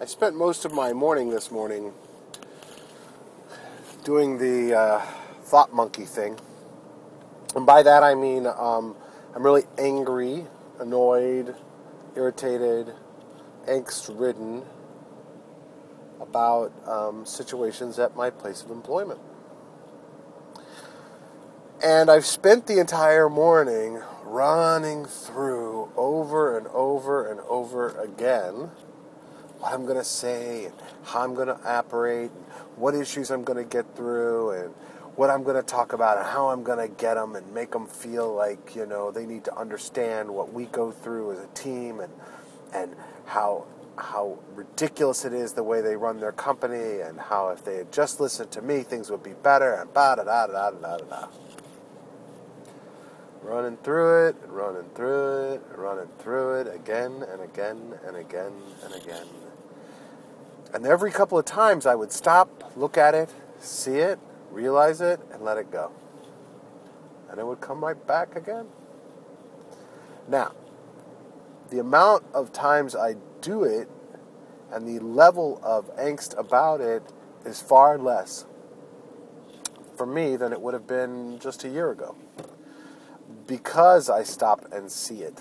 I spent most of my morning this morning doing the thought monkey thing. And by that I mean I'm really angry, annoyed, irritated, angst-ridden about situations at my place of employment. And I've spent the entire morning running through over and over and over again what I'm going to say and how I'm going to operate, and what issues I'm going to get through, and what I'm going to talk about, and how I'm going to get them and make them feel like, they need to understand what we go through as a team, and how ridiculous it is the way they run their company, and how if they had just listened to me, things would be better, and ba-da-da-da-da-da-da-da. Running through it, and running through it, and running through it again and again and again and again. And every couple of times I would stop, look at it, see it, realize it, and let it go. And it would come right back again. Now, the amount of times I do it and the level of angst about it is far less for me than it would have been just a year ago. Because I stop and see it.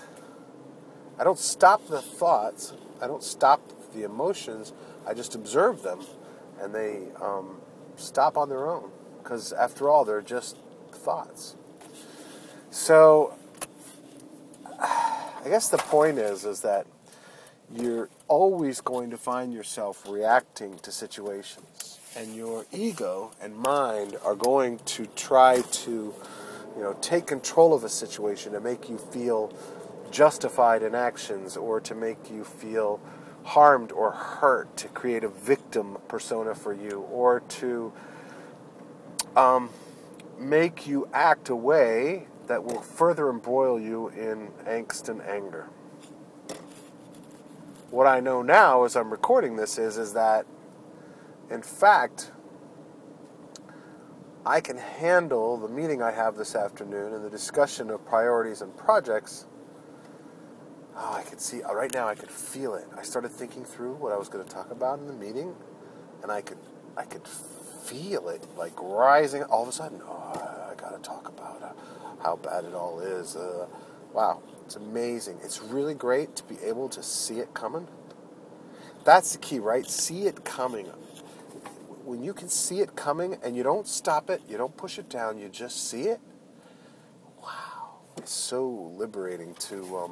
I don't stop the thoughts, I don't stop the emotions, I just observe them, and they stop on their own, because after all, they're just thoughts. So, I guess the point is that you're always going to find yourself reacting to situations, and your ego and mind are going to try to take control of a situation to make you feel justified in actions, or to make you feel harmed or hurt, to create a victim persona for you, or to make you act a way that will further embroil you in angst and anger. What I know now as I'm recording this is that, in fact, I can handle the meeting I have this afternoon and the discussion of priorities and projects. I could see, right now I could feel it. I started thinking through what I was going to talk about in the meeting, and I could feel it like rising. All of a sudden, I got to talk about how bad it all is. Wow, it's amazing. It's really great to be able to see it coming. That's the key, right? See it coming. When you can see it coming and you don't stop it, you don't push it down, you just see it, wow, it's so liberating to,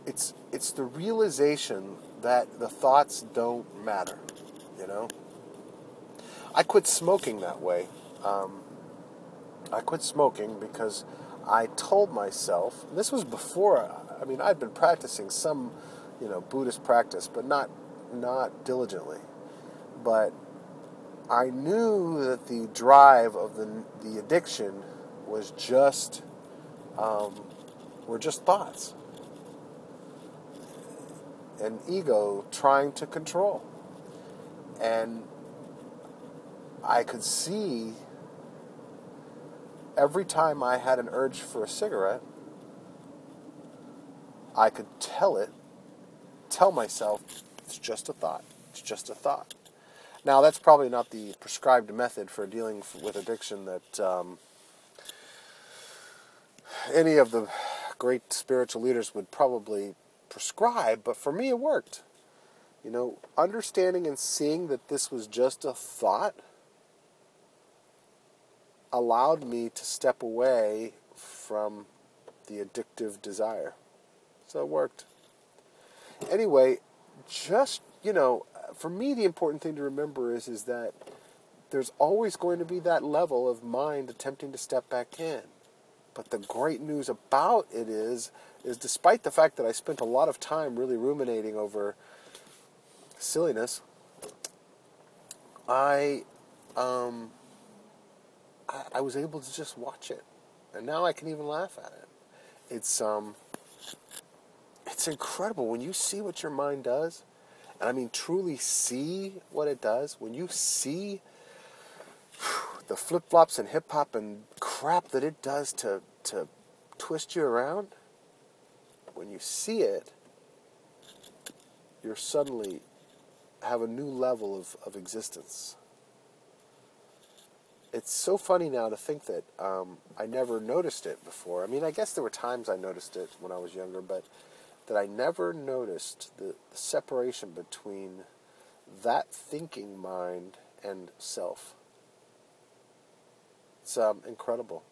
it's the realization that the thoughts don't matter, I quit smoking that way. I quit smoking because I told myself, this was before, I'd been practicing some, Buddhist practice, but not diligently. But I knew that the drive of the addiction was just were just thoughts, and ego trying to control. And I could see every time I had an urge for a cigarette, I could tell myself, it's just a thought. It's just a thought. Now, that's probably not the prescribed method for dealing with addiction that any of the great spiritual leaders would probably prescribe, but for me it worked. Understanding and seeing that this was just a thought allowed me to step away from the addictive desire. So it worked. Anyway, just, for me, the important thing to remember is that there's always going to be that level of mind attempting to step back in. But the great news about it is despite the fact that I spent a lot of time really ruminating over silliness, I was able to just watch it. And now I can even laugh at it. It's incredible when you see what your mind does. And truly see what it does. When you see the flip-flops and hip-hop and crap that it does to twist you around, when you see it, you're suddenly have a new level of existence. It's so funny now to think that I never noticed it before. I mean, I guess there were times I noticed it when I was younger, but that I never noticed the separation between that thinking mind and self. It's incredible.